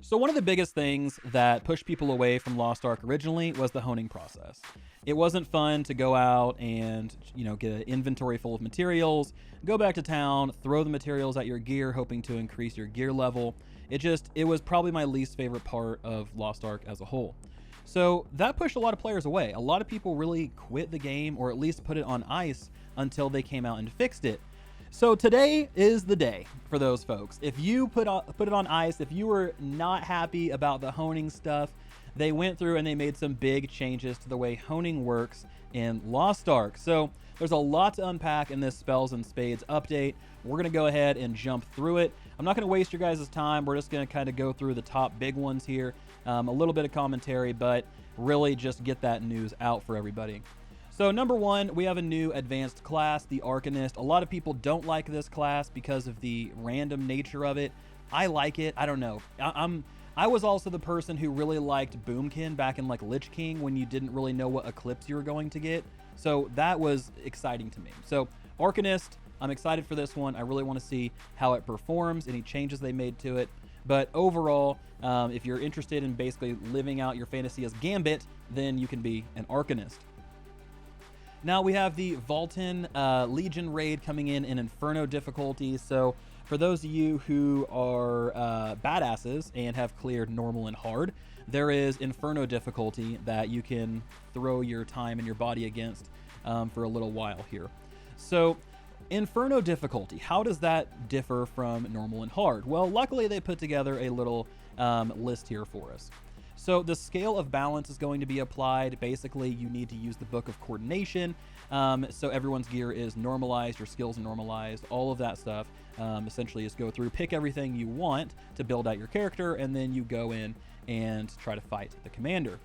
So one of the biggest things that pushed people away from Lost Ark originally was the honing process. It wasn't fun to go out and, get an inventory full of materials, go back to town, throw the materials at your gear, hoping to increase your gear level. It was probably my least favorite part of Lost Ark as a whole. So that pushed a lot of players away. A lot of people really quit the game, or at least put it on ice until they came out and fixed it. So today is the day for those folks. If you put it on ice, if you were not happy about the honing stuff, they went through and they made some big changes to the way honing works in Lost Ark. So there's a lot to unpack in this Spells and Spades update. We're going to go ahead and jump through it. I'm not going to waste your guys' time. We're just going to kind of go through the top big ones here. A little bit of commentary, but really just get that news out for everybody. So number one, we have a new advanced class, the Arcanist. A lot of people don't like this class because of the random nature of it. I like it. I don't know. I was also the person who really liked Boomkin back in like Lich King when you didn't really know what Eclipse you were going to get. So that was exciting to me. So Arcanist, I'm excited for this one. I really want to see how it performs, any changes they made to it. But overall, if you're interested in basically living out your fantasy as Gambit, then you can be an Arcanist. Now we have the Valtan Legion raid coming in Inferno difficulty. So for those of you who are badasses and have cleared normal and hard, there is Inferno difficulty that you can throw your time and your body against for a little while here. So Inferno difficulty, how does that differ from normal and hard? Well, luckily they put together a little list here for us. So the scale of balance is going to be applied. Basically, you need to use the Book of Coordination. So everyone's gear is normalized, your skills are normalized, all of that stuff. Essentially just go through, pick everything you want to build out your character, and then you go in and try to fight the commander.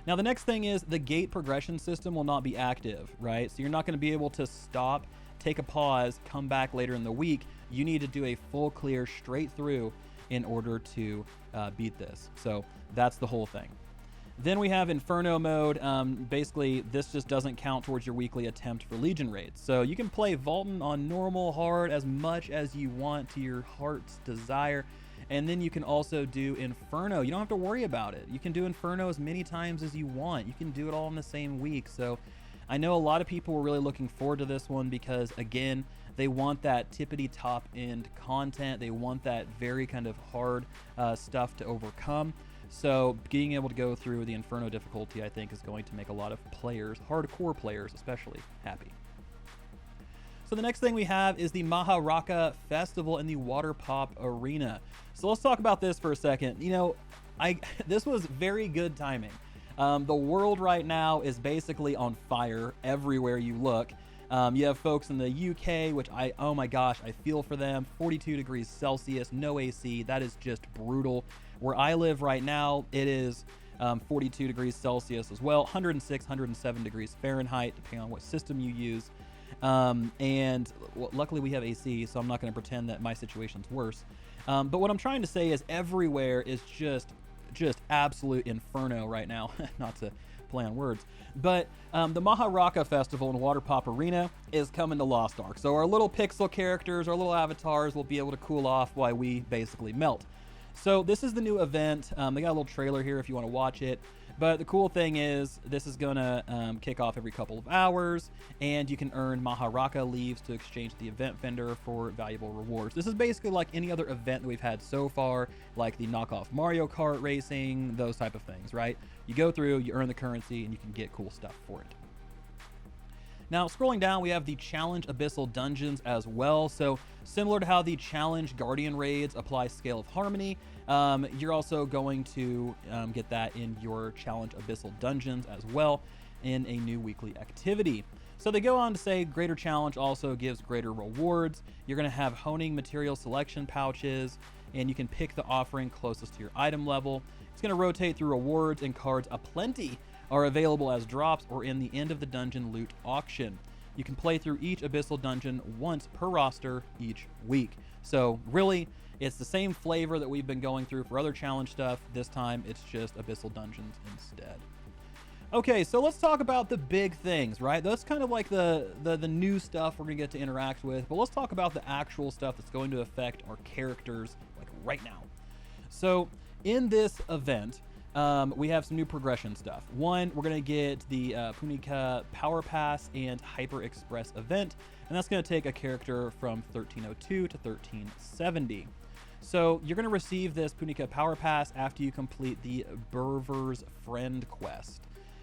Now the next thing is the gate progression system will not be active, right? So you're not going to be able to stop, take a pause, come back later in the week. You need to do a full clear straight through in order to beat this. So that's the whole thing. Then we have Inferno mode. Basically, this just doesn't count towards your weekly attempt for Legion raids. So you can play Valtan on normal, hard, as much as you want to your heart's desire. And then you can also do Inferno. You don't have to worry about it. You can do Inferno as many times as you want. You can do it all in the same week. So I know a lot of people were really looking forward to this one because, again, they want that tippity top end content. They want that very kind of hard stuff to overcome. So being able to go through the Inferno difficulty, I think, is going to make a lot of players, hardcore players especially, happy. So the next thing we have is the Maharaka Festival in the Water Pop Arena. So let's talk about this for a second. This was very good timing. The world right now is basically on fire everywhere you look. You have folks in the UK, which oh my gosh, I feel for them. 42 degrees Celsius, no AC. That is just brutal. Where I live right now, it is 42 degrees Celsius as well, 106, 107 degrees Fahrenheit, depending on what system you use. Luckily we have AC, so I'm not going to pretend that my situation's worse. But what I'm trying to say is everywhere is just absolute inferno right now. Not to play on words, but the Maharaka Festival in Water Pop Arena is coming to Lost Ark. So our little pixel characters, our little avatars will be able to cool off while we basically melt. So this is the new event. They got a little trailer here if you want to watch it. But the cool thing is this is going to kick off every couple of hours, and you can earn Maharaka leaves to exchange the event vendor for valuable rewards. This is basically like any other event that we've had so far, like the knockoff Mario Kart racing, those type of things, right? You go through, you earn the currency, and you can get cool stuff for it. Now, scrolling down, we have the Challenge Abyssal Dungeons as well. So similar to how the Challenge Guardian raids apply Scale of Harmony, you're also going to get that in your Challenge Abyssal Dungeons as well in a new weekly activity. So they go on to say Greater Challenge also gives greater rewards. You're going to have honing material selection pouches, and you can pick the offering closest to your item level. It's going to rotate through rewards, and cards aplenty are available as drops or in the end of the dungeon loot auction. You can play through each Abyssal dungeon once per roster each week. So really, it's the same flavor that we've been going through for other challenge stuff. This time, it's just Abyssal dungeons instead. Okay, so let's talk about the big things, right? That's kind of like the new stuff we're going to get to interact with, but let's talk about the actual stuff that's going to affect our characters like right now. So in this event, we have some new progression stuff. One, we're going to get the Punika Powerpass and Hyper Express event, and that's going to take a character from 1302 to 1370. So you're going to receive this Punika Powerpass after you complete the Berver's Friend quest.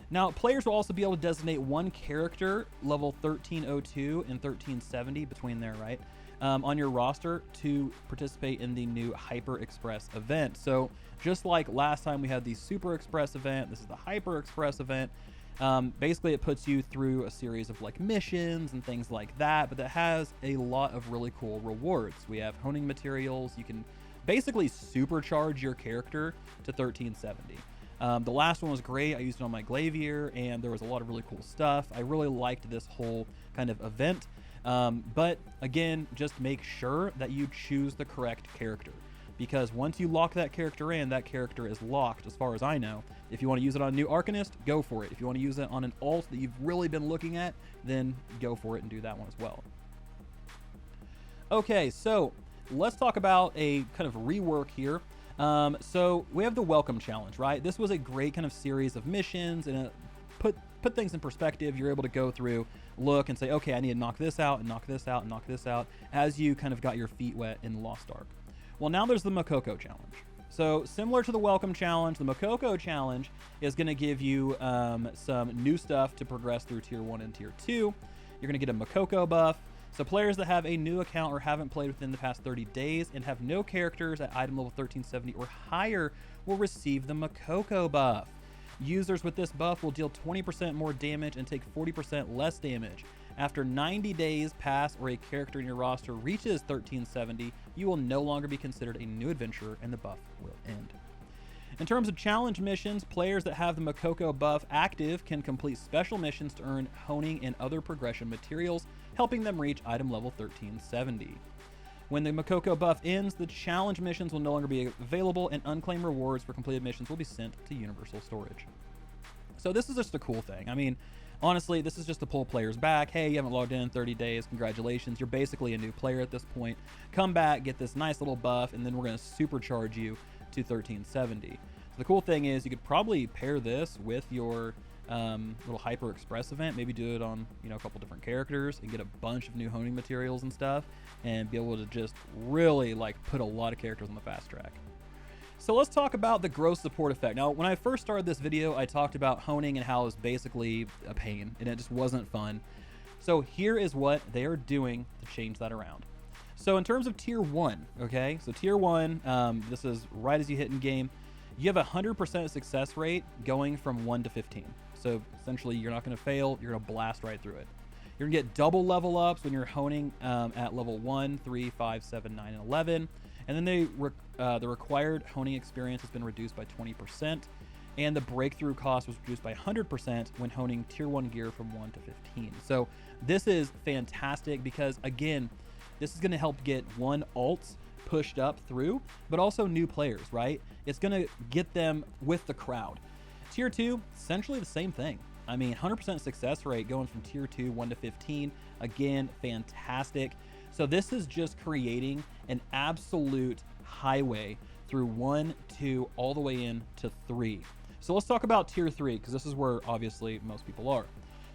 Now, players will also be able to designate one character, level 1302 and 1370, between there, right, on your roster to participate in the new Hyper Express event. So just like last time we had the Super Express event, this is the Hyper Express event. Basically, it puts you through a series of like missions and things like that, but that has a lot of really cool rewards. We have honing materials. You can basically supercharge your character to 1370. The last one was great. I used it on my Glavier, and there was a lot of really cool stuff. I really liked this whole kind of event. But again, just make sure that you choose the correct character, because once you lock that character in, that character is locked as far as I know. If you want to use it on a new Arcanist, go for it. If you want to use it on an alt that you've really been looking at, then go for it and do that one as well. Okay, so let's talk about a kind of rework here. So we have the Welcome Challenge, right? This was a great kind of series of missions, and it put things in perspective. You're able to go through, look, and say, okay, I need to knock this out and knock this out and knock this out as you kind of got your feet wet in Lost Ark. Well, now there's the Mokoko Challenge. So similar to the Welcome Challenge, the Mokoko Challenge is going to give you some new stuff to progress through Tier 1 and Tier 2. You're going to get a Mokoko buff. So players that have a new account or haven't played within the past 30 days and have no characters at item level 1370 or higher will receive the Mokoko buff. Users with this buff will deal 20% more damage and take 40% less damage. After 90 days pass or a character in your roster reaches 1370, you will no longer be considered a new adventurer and the buff will end. In terms of challenge missions, players that have the Mokoko buff active can complete special missions to earn honing and other progression materials, helping them reach item level 1370. When the Mokoko buff ends, the challenge missions will no longer be available, and unclaimed rewards for completed missions will be sent to Universal Storage. So this is just a cool thing. I mean, honestly, this is just to pull players back. Hey, you haven't logged in 30 days. Congratulations. You're basically a new player at this point. Come back, get this nice little buff, and then we're going to supercharge you to 1370. So the cool thing is you could probably pair this with your little Hyper Express event. Maybe do it on, you know, a couple different characters and get a bunch of new honing materials and stuff, and be able to just really like put a lot of characters on the fast track. So let's talk about the growth support effect. Now, when I first started this video, I talked about honing and how it was basically a pain and it just wasn't fun. So here is what they are doing to change that around. So in terms of Tier 1, okay, so Tier 1, this is right as you hit in game, you have a 100% success rate going from 1 to 15. So essentially, you're not going to fail. You're going to blast right through it. You're going to get double level ups when you're honing at level 1, 3, 5, 7, 9, and 11. And then the required honing experience has been reduced by 20. And the breakthrough cost was reduced by 100% when honing Tier 1 gear from 1 to 15. So this is fantastic because, again, this is going to help get alts pushed up through, but also new players, right? It's going to get them with the crowd. Tier 2, essentially the same thing. I mean, 100% success rate going from Tier 2, 1 to 15. Again, fantastic. So this is just creating an absolute highway through 1, 2, all the way in to 3. So let's talk about Tier 3, because this is where obviously most people are.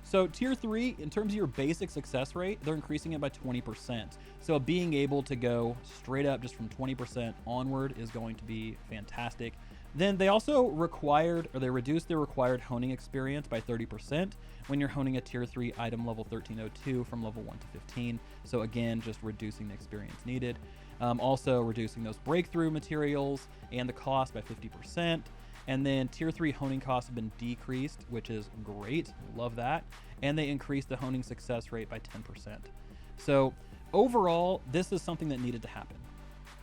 So Tier 3, in terms of your basic success rate, they're increasing it by 20%. So being able to go straight up just from 20% onward is going to be fantastic. Then they also reduced their required honing experience by 30% when you're honing a Tier 3 item level 1302 from level 1 to 15. So again, just reducing the experience needed. Also reducing those breakthrough materials and the cost by 50%. And then Tier 3 honing costs have been decreased, which is great. Love that. And they increased the honing success rate by 10%. So overall, this is something that needed to happen.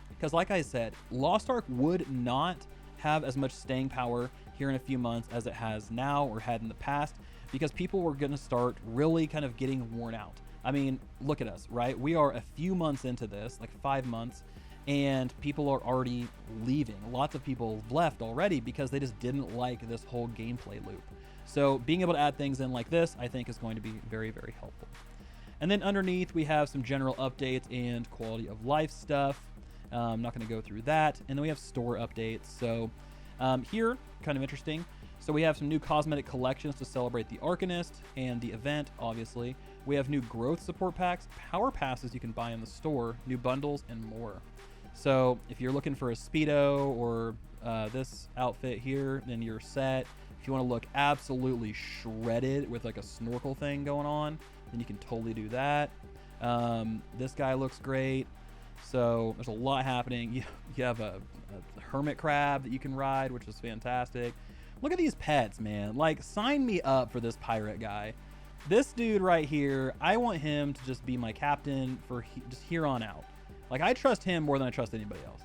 Because like I said, Lost Ark would not have as much staying power here in a few months as it has now or had in the past, because people were going to start really kind of getting worn out. I mean, look at us, right? We are a few months into this, like 5 months, and people are already leaving. Lots of people left already because they just didn't like this whole gameplay loop. So being able to add things in like this, I think, is going to be very, very helpful. And then underneath, we have some general updates and quality of life stuff. I'm not going to go through that. And then we have store updates. So here, kind of interesting. So we have some new cosmetic collections to celebrate the Arcanist and the event, obviously. We have new growth support packs, power passes you can buy in the store, new bundles, and more. So if you're looking for a Speedo or this outfit here, then you're set. If you want to look absolutely shredded with like a snorkel thing going on, then you can totally do that. This guy looks great. So there's a lot happening. You have a hermit crab that you can ride, which is fantastic. Look at these pets, man. Like, sign me up for this pirate guy. This dude right here, I want him to just be my captain for just here on out. Like, I trust him more than I trust anybody else.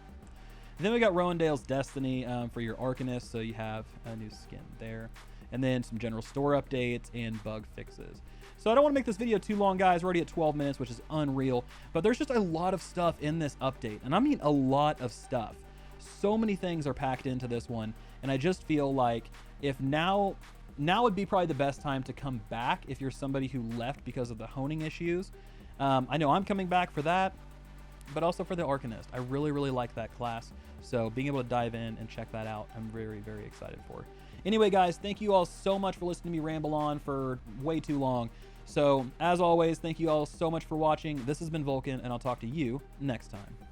Then we got Rowendale's Destiny for your Arcanist, so you have a new skin there. And then some general store updates and bug fixes. So I don't want to make this video too long, guys. We're already at 12 minutes, which is unreal. But there's just a lot of stuff in this update. And I mean a lot of stuff. So many things are packed into this one. And I just feel like if now would be probably the best time to come back if you're somebody who left because of the honing issues. I know I'm coming back for that, but also for the Arcanist. I really, really like that class. So being able to dive in and check that out, I'm very, very excited for. Anyway, guys, thank you all so much for listening to me ramble on for way too long. So as always, thank you all so much for watching. This has been Vulkan, and I'll talk to you next time.